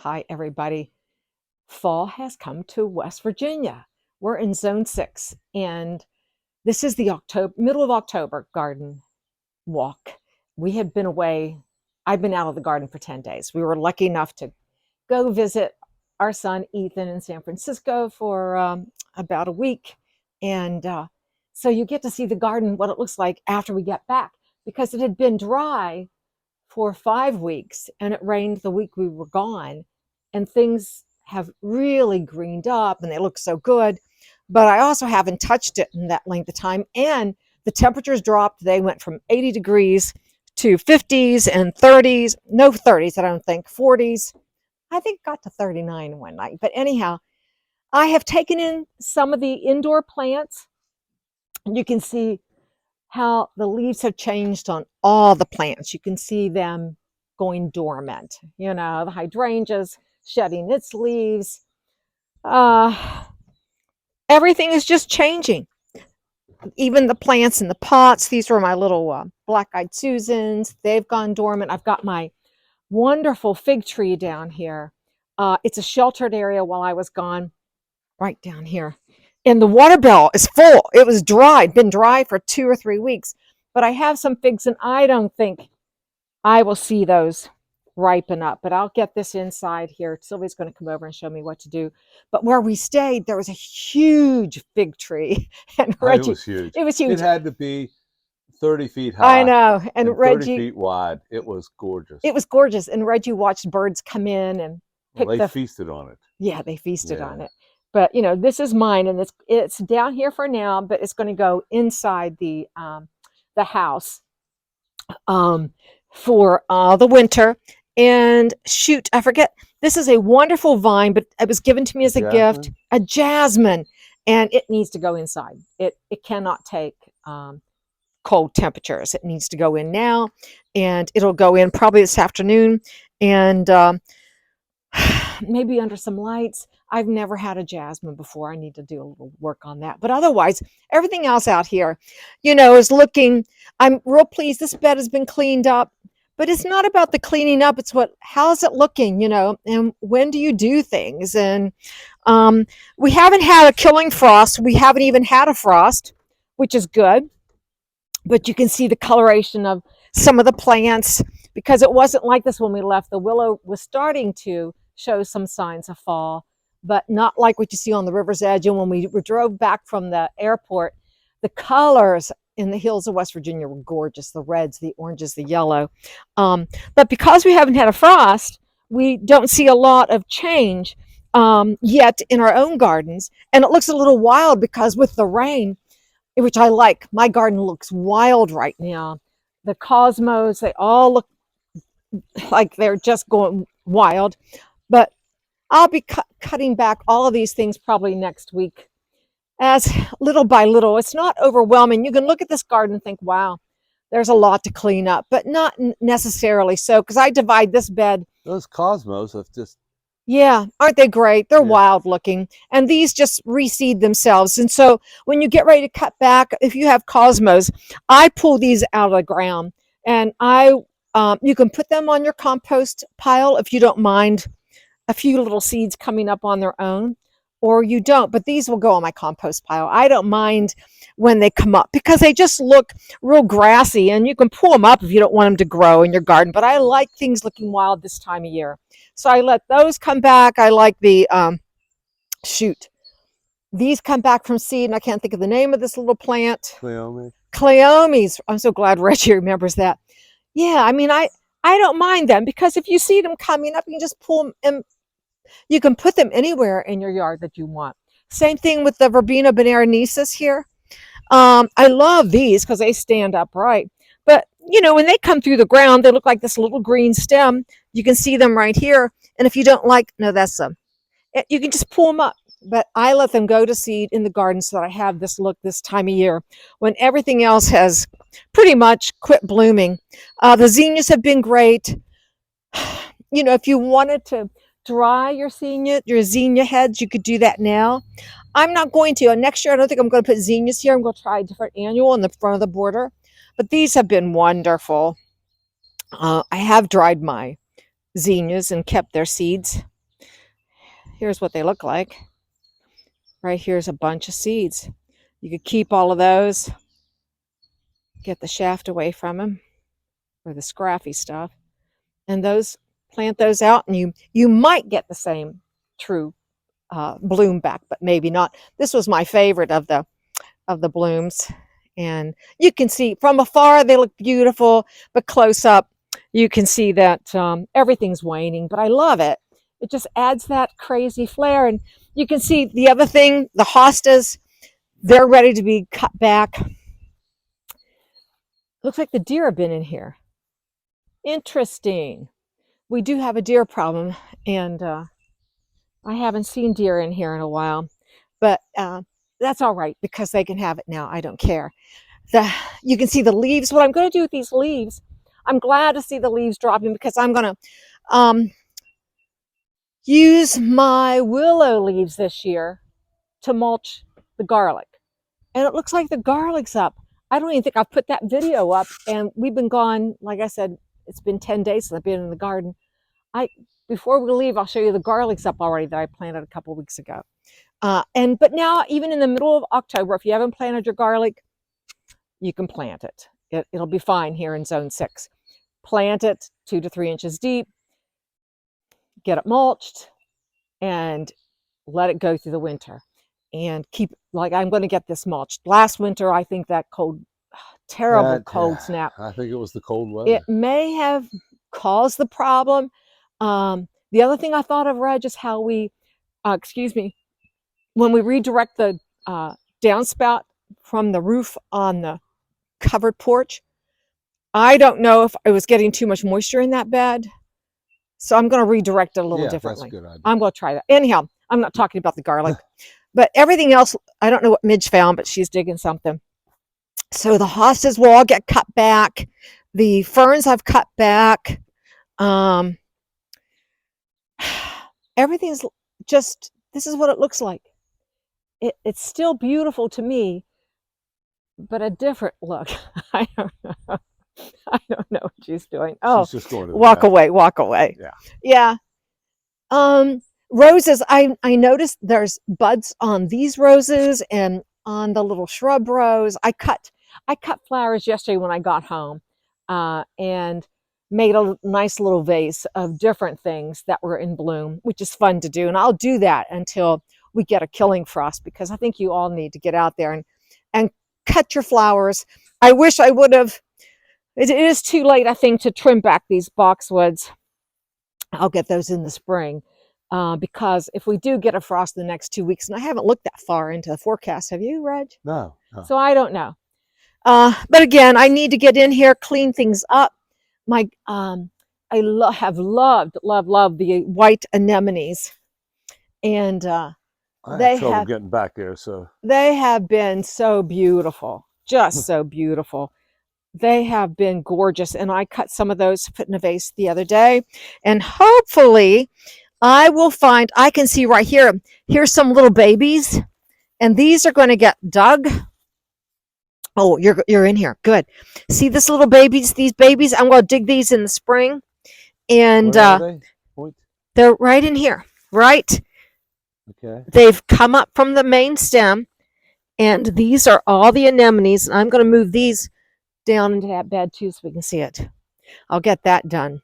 Hi, everybody. Fall has come to West Virginia. We're in Zone 6, and this is the middle of October garden walk. We have been away. I've been out of the garden for 10 days. We were lucky enough to go visit our son Ethan in San Francisco for about a week. And so you get to see the garden, what it looks like after we get back, because it had been dry for 5 weeks and it rained the week we were gone, and things have really greened up and they look so good. But I also haven't touched it in that length of time, and the temperatures dropped. They went from 80 degrees to 50s and 30s, no 30s, I don't think, 40s. I think got to 39 one night. But anyhow, I have taken in some of the indoor plants. You can see how the leaves have changed on all the plants. You can see them going dormant. The hydrangeas shedding its leaves. Everything is just changing. Even the plants in the pots. These were my little black-eyed Susans. They've gone dormant. I've got my wonderful fig tree down here. It's a sheltered area while I was gone, right down here. And the water barrel is full. It was dry, been dry for 2 or 3 weeks. But I have some figs, and I don't think I will see those ripen up. But I'll get this inside here. Sylvia's going to come over and show me what to do. But where we stayed, there was a huge fig tree. And Reggie, it was huge. It was huge. It had to be 30 feet high. I know. And Reggie, 30 feet wide. It was gorgeous. It was gorgeous. And Reggie watched birds come in and pick they feasted on it. Yeah, they feasted on it. But this is mine, and it's down here for now, but it's going to go inside the house for the winter. And shoot, I forget. This is a wonderful vine, but it was given to me as a gift, a jasmine, and it needs to go inside. It cannot take cold temperatures. It needs to go in now, and it'll go in probably this afternoon, and maybe under some lights. I've never had a jasmine before. I need to do a little work on that. But otherwise, everything else out here, is looking, I'm real pleased. This bed has been cleaned up, but it's not about the cleaning up. It's how's it looking, and when do you do things? And we haven't had a killing frost. We haven't even had a frost, which is good. But you can see the coloration of some of the plants, because it wasn't like this when we left. The willow was starting to show some signs of fall, but not like what you see on the river's edge. And when we drove back from the airport, the colors in the hills of West Virginia were gorgeous. The reds, the oranges, the yellow. But because we haven't had a frost, we don't see a lot of change yet in our own gardens. And it looks a little wild because with the rain, which I like, my garden looks wild right now. The cosmos, they all look like they're just going wild. But I'll be cutting back all of these things probably next week, as little by little. It's not overwhelming. You can look at this garden and think, wow, there's a lot to clean up, but not necessarily so, because I divide this bed. Those cosmos have just... Yeah, aren't they great? They're wild looking. And these just reseed themselves. And so when you get ready to cut back, if you have cosmos, I pull these out of the ground, and you can put them on your compost pile if you don't mind a few little seeds coming up on their own, or you don't. But these will go on my compost pile. I don't mind when they come up because they just look real grassy, and you can pull them up if you don't want them to grow in your garden. But I like things looking wild this time of year. So I let those come back. I like the, these come back from seed, and I can't think of the name of this little plant. Cleomes. I'm so glad Reggie remembers that. Yeah, I mean, I don't mind them, because if you see them coming up, you can just pull them, and you can put them anywhere in your yard that you want. Same thing with the Verbena bonariensis here. I love these because they stand upright. But, when they come through the ground, they look like this little green stem. You can see them right here. And if you don't like, no, that's them. You can just pull them up. But I let them go to seed in the garden so that I have this look this time of year when everything else has pretty much quit blooming. The zinnias have been great. If you wanted to dry your zinnia heads, you could do that now. I'm not going to. Next year, I don't think I'm going to put zinnias here. I'm going to try a different annual in the front of the border. But these have been wonderful. I have dried my zinnias and kept their seeds. here's what they look like. Right here's a bunch of seeds. You could keep all of those, get the shaft away from them, or the scrappy stuff, and those plant those out, and you might get the same true bloom back, but maybe not. This was my favorite of the blooms, and you can see from afar they look beautiful, but close up you can see that everything's waning. But I love it. It just adds that crazy flair. And you can see the other thing, the hostas, they're ready to be cut back. Looks like the deer have been in here. Interesting. We do have a deer problem, and I haven't seen deer in here in a while, but that's all right because they can have it now. I don't care. You can see the leaves. What I'm going to do with these leaves, I'm glad to see the leaves dropping because I'm going to use my willow leaves this year to mulch the garlic. And it looks like the garlic's up. I don't even think I've put that video up, and we've been gone, like I said, it's been 10 days since I've been in the garden. Before we leave, I'll show you the garlic's up already that I planted a couple weeks ago. But now, even in the middle of October, if you haven't planted your garlic, you can plant it. It'll be fine here in Zone 6. Plant it 2 to 3 inches deep, get it mulched, and let it go through the winter. And keep, like I'm going to get this mulched. Last winter, I think that terrible cold snap. I think it was the cold weather. It may have caused the problem. The other thing I thought of, Reg, is how we, when we redirect the downspout from the roof on the covered porch, I don't know if it was getting too much moisture in that bed. So I'm going to redirect it a little differently. That's a good idea. I'm going to try that. Anyhow, I'm not talking about the garlic. But everything else, I don't know what Midge found, but she's digging something. So the hostas will all get cut back. The ferns I've cut back. Everything's just, this is what it looks like. It's still beautiful to me, but a different look. I don't know. I don't know what she's doing. Oh, she's just going to walk away, walk away. Yeah. Roses, I noticed there's buds on these roses and on the little shrub rose. I cut flowers yesterday when I got home and made a nice little vase of different things that were in bloom, which is fun to do. And I'll do that until we get a killing frost, because I think you all need to get out there and cut your flowers. I wish I would have. It is too late, I think, to trim back these boxwoods. I'll get those in the spring. Because if we do get a frost in the next 2 weeks, and I haven't looked that far into the forecast, have you, Reg? No. So I don't know. But again, I need to get in here, clean things up. I have loved the white anemones, and I had trouble getting back there, so they have been so beautiful, just so beautiful. They have been gorgeous, and I cut some of those to put in a vase the other day, and hopefully I will find, I can see right here, here's some little babies, and these are going to get dug. Oh, you're in here. Good. See this little babies, these babies? I'm going to dig these in the spring. And they're right in here, right? Okay. They've come up from the main stem, and these are all the anemones. And I'm going to move these down into that bed too so we can see it. I'll get that done.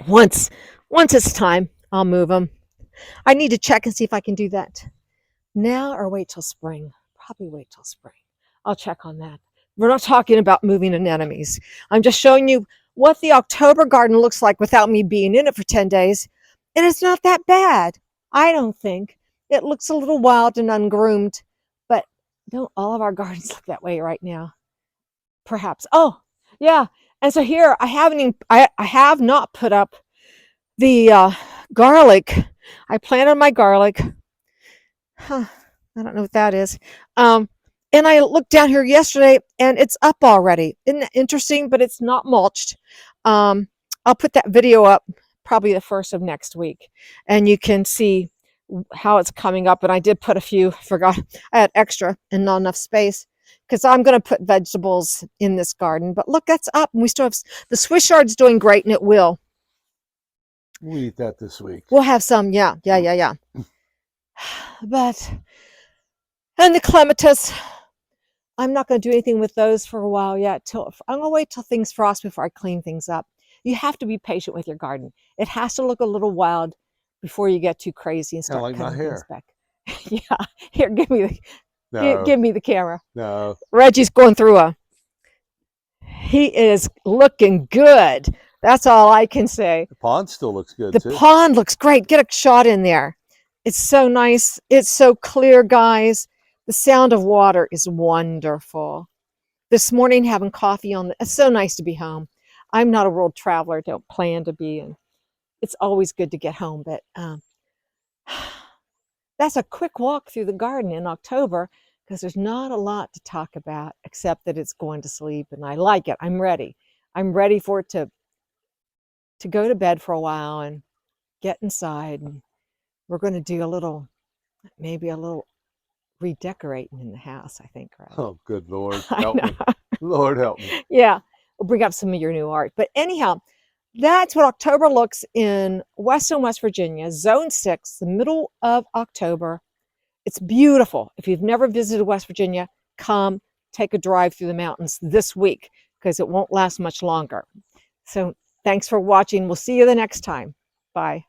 Once it's time, I'll move them. I need to check and see if I can do that now or wait till spring. Probably wait till spring. I'll check on that. We're not talking about moving anemones. I'm just showing you what the October garden looks like without me being in it for 10 days. And it's not that bad, I don't think. It looks a little wild and ungroomed, but don't all of our gardens look that way right now? Perhaps. Oh, yeah. And so here I have not put up the garlic. I planted my garlic. I don't know what that is. And I looked down here yesterday and it's up already. Isn't that interesting? But it's not mulched. I'll put that video up probably the first of next week, and you can see how it's coming up. And I did put a few, forgot I had extra and not enough space, because I'm going to put vegetables in this garden. But look, that's up. And we still have the Swiss chard's doing great, and it will. We'll eat that this week. We'll have some, yeah. But, and the clematis, I'm not going to do anything with those for a while yet. I'm going to wait till things frost before I clean things up. You have to be patient with your garden. It has to look a little wild before you get too crazy and start like cutting my hair. things back. Yeah, here, give me the camera. No. Reggie's going through he is looking good. That's all I can say. The pond still looks good, too. The pond looks great. Get a shot in there. It's so nice. It's so clear, guys. The sound of water is wonderful. This morning, having coffee it's so nice to be home. I'm not a world traveler. Don't plan to be. And it's always good to get home. But that's a quick walk through the garden in October because there's not a lot to talk about except that it's going to sleep. And I like it. I'm ready. I'm ready for it to go to bed for a while and get inside. And we're going to do maybe a little redecorating in the house, I think. Right? Oh, good Lord. Help me. Lord help me. Yeah. We'll bring up some of your new art. But anyhow, that's what October looks in Weston, West Virginia, Zone 6, the middle of October. It's beautiful. If you've never visited West Virginia, come take a drive through the mountains this week because it won't last much longer. So thanks for watching. We'll see you the next time. Bye.